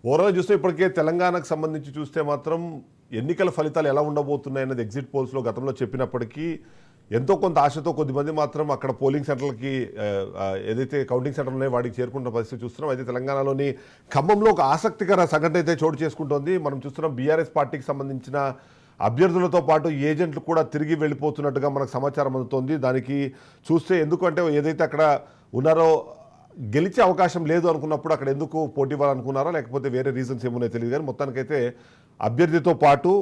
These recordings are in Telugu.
ఓవరాల్ చూస్తే ఇప్పటికే తెలంగాణకు సంబంధించి చూస్తే మాత్రం ఎన్నికల ఫలితాలు ఎలా ఉండబోతున్నాయి అన్నది ఎగ్జిట్ పోల్స్లో గతంలో చెప్పినప్పటికీ ఎంతో కొంత ఆశతో కొద్దిమంది మాత్రం అక్కడ పోలింగ్ సెంటర్లకి ఏదైతే కౌంటింగ్ సెంటర్లు ఉన్నాయో వాటికి చేరుకుంటున్న పరిస్థితి చూస్తున్నాం. అయితే తెలంగాణలోని ఖమ్మంలో ఒక ఆసక్తికర సంఘటన అయితే చోటు చేసుకుంటోంది. మనం చూస్తున్నాం బీఆర్ఎస్ పార్టీకి సంబంధించిన అభ్యర్థులతో పాటు ఏజెంట్లు కూడా తిరిగి వెళ్ళిపోతున్నట్టుగా మనకు సమాచారం అందుతోంది. దానికి చూస్తే ఎందుకంటే ఏదైతే అక్కడ ఉన్నారో గెలిచే అవకాశం లేదు అనుకున్నప్పుడు అక్కడ ఎందుకు పోటీ ఇవ్వాలనుకున్నారా లేకపోతే వేరే రీజన్స్ ఏమున్నాయో తెలియదు, కానీ మొత్తానికైతే అభ్యర్థితో పాటు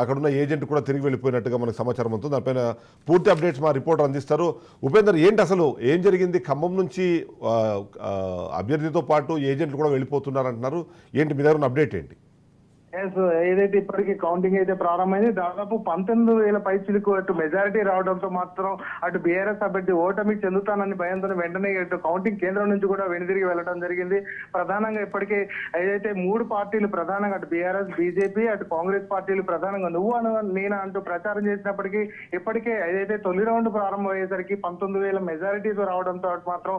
అక్కడున్న ఏజెంట్ కూడా తిరిగి వెళ్ళిపోయినట్టుగా మనకు సమాచారం అవుతుంది. దానిపైన పూర్తి అప్డేట్స్ మా రిపోర్టర్ అందిస్తారు. ఉపేందర్, ఏంటి అసలు ఏం జరిగింది? ఖమ్మం నుంచి అభ్యర్థితో పాటు ఏజెంట్లు కూడా వెళ్ళిపోతున్నారంటున్నారు. ఏంటి మీ దగ్గర ఉన్న అప్డేట్ ఏంటి? ఏదైతే ఇప్పటికీ కౌంటింగ్ అయితే ప్రారంభమైంది, దాదాపు 19,000 పైచిలకు అటు మెజారిటీ రావడంతో మాత్రం అటు బీఆర్ఎస్ అభ్యర్థి ఓటమి చెందుతానని భయంతో వెంటనే ఇటు కౌంటింగ్ కేంద్రం నుంచి కూడా వెనుదిరిగి వెళ్లడం జరిగింది. ప్రధానంగా ఇప్పటికే ఏదైతే 3 పార్టీలు ప్రధానంగా అటు బీఆర్ఎస్, బీజేపీ, అటు కాంగ్రెస్ పార్టీలు ప్రధానంగా నువ్వు నేను అంటూ ప్రచారం చేసినప్పటికీ ఇప్పటికే ఏదైతే తొలి రౌండ్ ప్రారంభమయ్యేసరికి 19,000 మెజారిటీతో రావడంతో మాత్రం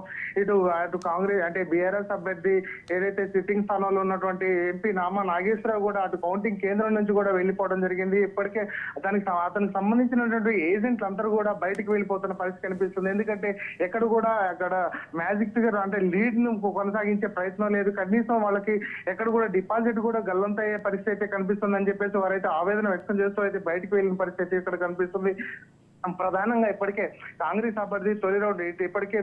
అటు కాంగ్రెస్ అంటే బీఆర్ఎస్ అభ్యర్థి ఏదైతే సిట్టింగ్ స్థానంలో ఉన్నటువంటి ఎంపీ నామా నాగేశ్వరరావు కూడా అటు కౌంటింగ్ కేంద్రం నుంచి కూడా వెళ్లిపోవడం జరిగింది. ఇప్పటికే అతనికి సంబంధించినటువంటి ఏజెంట్లు అందరూ కూడా బయటకు వెళ్ళిపోతున్న పరిస్థితి కనిపిస్తుంది. ఎందుకంటే ఎక్కడ కూడా అక్కడ మ్యాజిక్ ఫిగర్ అంటే లీడ్ ను కొనసాగించే ప్రయత్నం లేదు. కనీసం వాళ్ళకి ఎక్కడ కూడా డిపాజిట్ కూడా గల్లంతయ్యే పరిస్థితి అయితే కనిపిస్తుంది అని చెప్పేసి వారైతే ఆవేదన వ్యక్తం చేస్తూ అయితే బయటకు వెళ్ళిన పరిస్థితి ఇక్కడ కనిపిస్తుంది. ప్రధానంగా ఇప్పటికే కాంగ్రెస్ అభ్యర్థి తొలి రౌండ్ ఇప్పటికే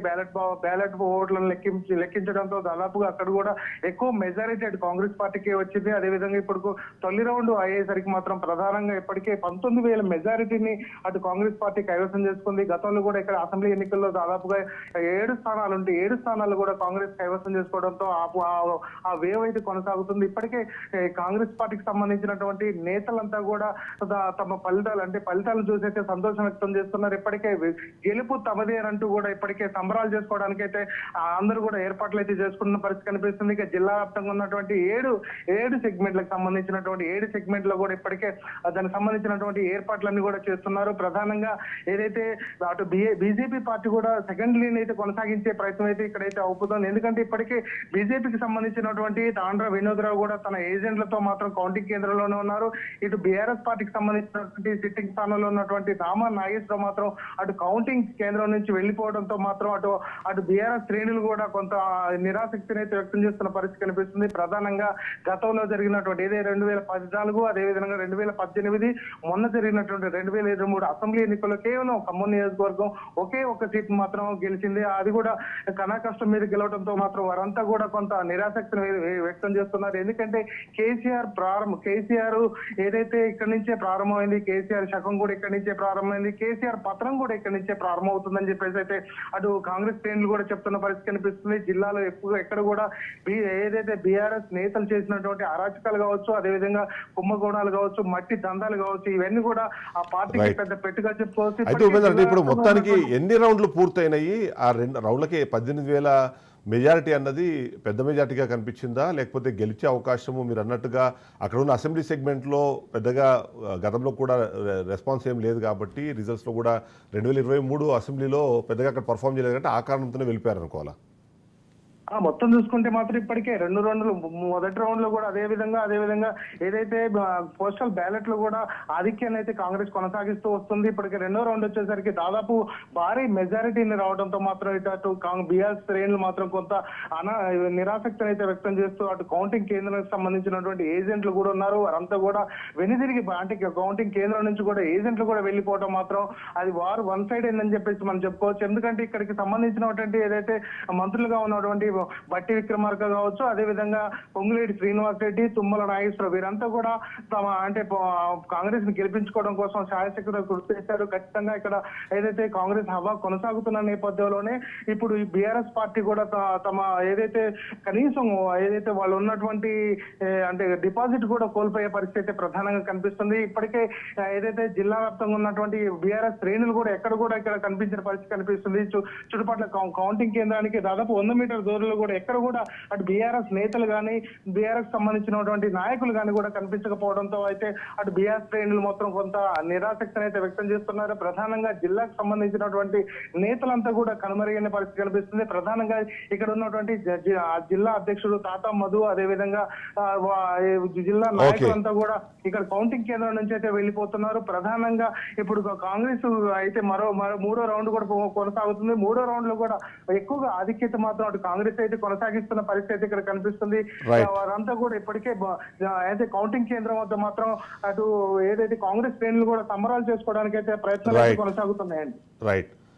బ్యాలెట్ ఓట్లను లెక్కించడంతో దాదాపుగా అక్కడ కూడా ఎక్కువ మెజారిటీ అటు కాంగ్రెస్ పార్టీకి వచ్చింది. అదేవిధంగా ఇప్పుడు తొలి రౌండ్ అయ్యేసరికి మాత్రం ప్రధానంగా ఇప్పటికే 19,000 మెజారిటీని అటు కాంగ్రెస్ పార్టీ కైవసం చేసుకుంది. గతంలో కూడా ఇక్కడ అసెంబ్లీ ఎన్నికల్లో దాదాపుగా 7 స్థానాలు ఉంటే 7 స్థానాలు కూడా కాంగ్రెస్ కైవసం చేసుకోవడంతో ఆ వేవ్ అయితే కొనసాగుతుంది. ఇప్పటికే కాంగ్రెస్ పార్టీకి సంబంధించినటువంటి నేతలంతా కూడా తమ ఫలితాలను చూసైతే సంతోషం వ్యక్తం చేస్తున్నారు. ఇప్పటికే గెలుపు తమదే అంటూ కూడా ఇప్పటికే సంబరాలు చేసుకోవడానికి అయితే అందరూ కూడా ఏర్పాట్లు అయితే చేసుకున్న పరిస్థితి కనిపిస్తుంది. ఇక జిల్లా వ్యాప్తంగా ఉన్నటువంటి ఏడు సెగ్మెంట్లకు సంబంధించినటువంటి 7 సెగ్మెంట్ లో కూడా ఇప్పటికే దానికి సంబంధించినటువంటి ఏర్పాట్లన్నీ కూడా చేస్తున్నారు. ప్రధానంగా ఏదైతే అటు బీజేపీ పార్టీ కూడా సెకండ్ లీన్ అయితే కొనసాగించే ప్రయత్నం అయితే ఇక్కడైతే అవుతుంది. ఎందుకంటే ఇప్పటికే బీజేపీకి సంబంధించినటువంటి తాండ్ర వినోద్రావు కూడా తన ఏజెంట్లతో మాత్రం కౌంటింగ్ కేంద్రంలోనే ఉన్నారు. ఇటు బీఆర్ఎస్ పార్టీకి సంబంధించినటువంటి సిట్టింగ్ స్థానంలో ఉన్నటువంటి నామా నాగేశ్వరరావు మాత్రం అటు కౌంటింగ్ కేంద్రం నుంచి వెళ్లిపోవడంతో మాత్రం అటు బీఆర్ఎస్ శ్రేణులు కూడా కొంత నిరాసక్తిని అయితే వ్యక్తం చేస్తున్న పరిస్థితి కనిపిస్తుంది. ప్రధానంగా గతంలో జరిగినటువంటి 2014 అదేవిధంగా 2018 మొన్న జరిగినటువంటి 2023 అసెంబ్లీ ఎన్నికల్లో కేవలం ఖమ్మం నియోజకవర్గం ఒకే ఒక సీట్ మాత్రం గెలిచింది. అది కూడా కష్టం మీద గెలవడంతో మాత్రం వారంతా కూడా కొంత నిరాసక్తిని వ్యక్తం చేస్తున్నారు. ఎందుకంటే కేసీఆర్ ఏదైతే ఇక్కడి నుంచే ప్రారంభమైంది, కేసీఆర్ శకం కూడా ఇక్కడి నుంచే ప్రారంభమైంది, కేసీఆర్ పత్రం కూడా ఇక్కడి నుంచే ప్రారంభం అవుతుందని చెప్పేసి అయితే అటు కాంగ్రెస్ శ్రేణులు కూడా చెప్తున్న పరిస్థితి కనిపిస్తుంది. జిల్లాలో ఎక్కడ కూడా ఏదైతే బీఆర్ఎస్ నేతలు చేసినటువంటి అరాచకాలు కావచ్చు, అదేవిధంగా కుంభకోణాలు కావచ్చు, మట్టి దందాలు కావచ్చు, ఇవన్నీ కూడా ఆ పార్టీకి పెద్ద పెట్టుగా చెప్పుకోవచ్చు. ఇప్పుడు మొత్తానికి ఎన్ని రౌండ్లు పూర్తయినాయి? ఆ 2 రౌండ్లకి 18,000 మెజారిటీ అన్నది పెద్ద మెజారిటీగా కనిపించిందా, లేకపోతే గెలిచే అవకాశము మీరు అన్నట్టుగా అక్కడ ఉన్న అసెంబ్లీ సెగ్మెంట్లో పెద్దగా గతంలో కూడా రెస్పాన్స్ ఏం లేదు కాబట్టి రిజల్ట్స్లో కూడా 2023 అసెంబ్లీలో పెద్దగా అక్కడ పర్ఫామ్ చేయలేదు కాబట్టి ఆ కారణంతోనే వెళ్ళిపోయారు అనుకోవాలా? మొత్తం చూసుకుంటే మాత్రం ఇప్పటికే 2 రౌండ్లు మొదటి రౌండ్ లో కూడా అదేవిధంగా ఏదైతే పోస్టల్ బ్యాలెట్ లో కూడా ఆధిక్యాన్ని అయితే కాంగ్రెస్ కొనసాగిస్తూ వస్తుంది. ఇప్పటికే 2వ రౌండ్ వచ్చేసరికి దాదాపు భారీ మెజారిటీని రావడంతో మాత్రం అటు బీఆర్ఎస్ శ్రేణులు మాత్రం కొంత నిరాసక్తిని అయితే వ్యక్తం చేస్తూ అటు కౌంటింగ్ కేంద్రానికి సంబంధించినటువంటి ఏజెంట్లు కూడా ఉన్నారు. వారంతా కూడా వెనుదిరిగి అంటే కౌంటింగ్ కేంద్రం నుంచి కూడా ఏజెంట్లు కూడా వెళ్లిపోవడం మాత్రం అది వారు వన్ సైడ్ అయిందని చెప్పేసి మనం చెప్పుకోవచ్చు. ఎందుకంటే ఇక్కడికి సంబంధించినటువంటి ఏదైతే మంత్రులుగా ఉన్నటువంటి బట్టి విక్రమార్క కావచ్చు, అదేవిధంగా పొంగులేటి శ్రీనివాస్ రెడ్డి, తుమ్మల నాగేశ్వరరావు వీరంతా కూడా తమ కాంగ్రెస్ ని గెలిపించుకోవడం కోసం శాయశక్తిగా కృషి చేశారు. ఖచ్చితంగా ఇక్కడ ఏదైతే కాంగ్రెస్ హవా కొనసాగుతున్న నేపథ్యంలోనే ఇప్పుడు ఈ బీఆర్ఎస్ పార్టీ కూడా తమ ఏదైతే కనీసం ఏదైతే వాళ్ళు ఉన్నటువంటి అంటే డిపాజిట్ కూడా కోల్పోయే పరిస్థితి ప్రధానంగా కనిపిస్తుంది. ఇప్పటికే ఏదైతే జిల్లా వ్యాప్తంగా ఉన్నటువంటి బీఆర్ఎస్ శ్రేణులు కూడా ఇక్కడ కనిపించిన పరిస్థితి కనిపిస్తుంది. చుట్టుపక్కల కౌంటింగ్ కేంద్రానికి దాదాపు 100 మీటర్ దూరంలో కేంద్రాల్లో కూడా ఎక్కడ కూడా అటు బీఆర్ఎస్ నేతలు కానీ బీఆర్ఎస్ సంబంధించినటువంటి నాయకులు కానీ కూడా కనిపించకపోవడంతో అయితే అటు బీఆర్ శ్రేణులు మొత్తం కొంత నిరాసక్తిని అయితే వ్యక్తం చేస్తున్నారు. ప్రధానంగా జిల్లాకు సంబంధించినటువంటి నేతలంతా కూడా కనుమరుగైన పరిస్థితి కనిపిస్తుంది. ప్రధానంగా ఇక్కడ ఉన్నటువంటి జిల్లా అధ్యక్షుడు తాతా మధు, అదేవిధంగా జిల్లా నాయకులంతా కూడా ఇక్కడ కౌంటింగ్ కేంద్రం నుంచి అయితే వెళ్లిపోతున్నారు. ప్రధానంగా ఇప్పుడు కాంగ్రెస్ అయితే మరో మూడో రౌండ్ కూడా కొనసాగుతుంది. మూడో రౌండ్ లో కూడా ఎక్కువగా ఆధిక్యత మాత్రం అటు కాంగ్రెస్ అయితే కొనసాగిస్తున్న పరిస్థితి ఇక్కడ కనిపిస్తుంది. వారంతా కూడా ఇప్పటికే అయితే కౌంటింగ్ కేంద్రం వద్ద మాత్రం అటు ఏదైతే కాంగ్రెస్ శ్రేణులు కూడా సంబరాలు చేసుకోవడానికి అయితే ప్రయత్నాలు కొనసాగుతున్నాయండి. రైట్.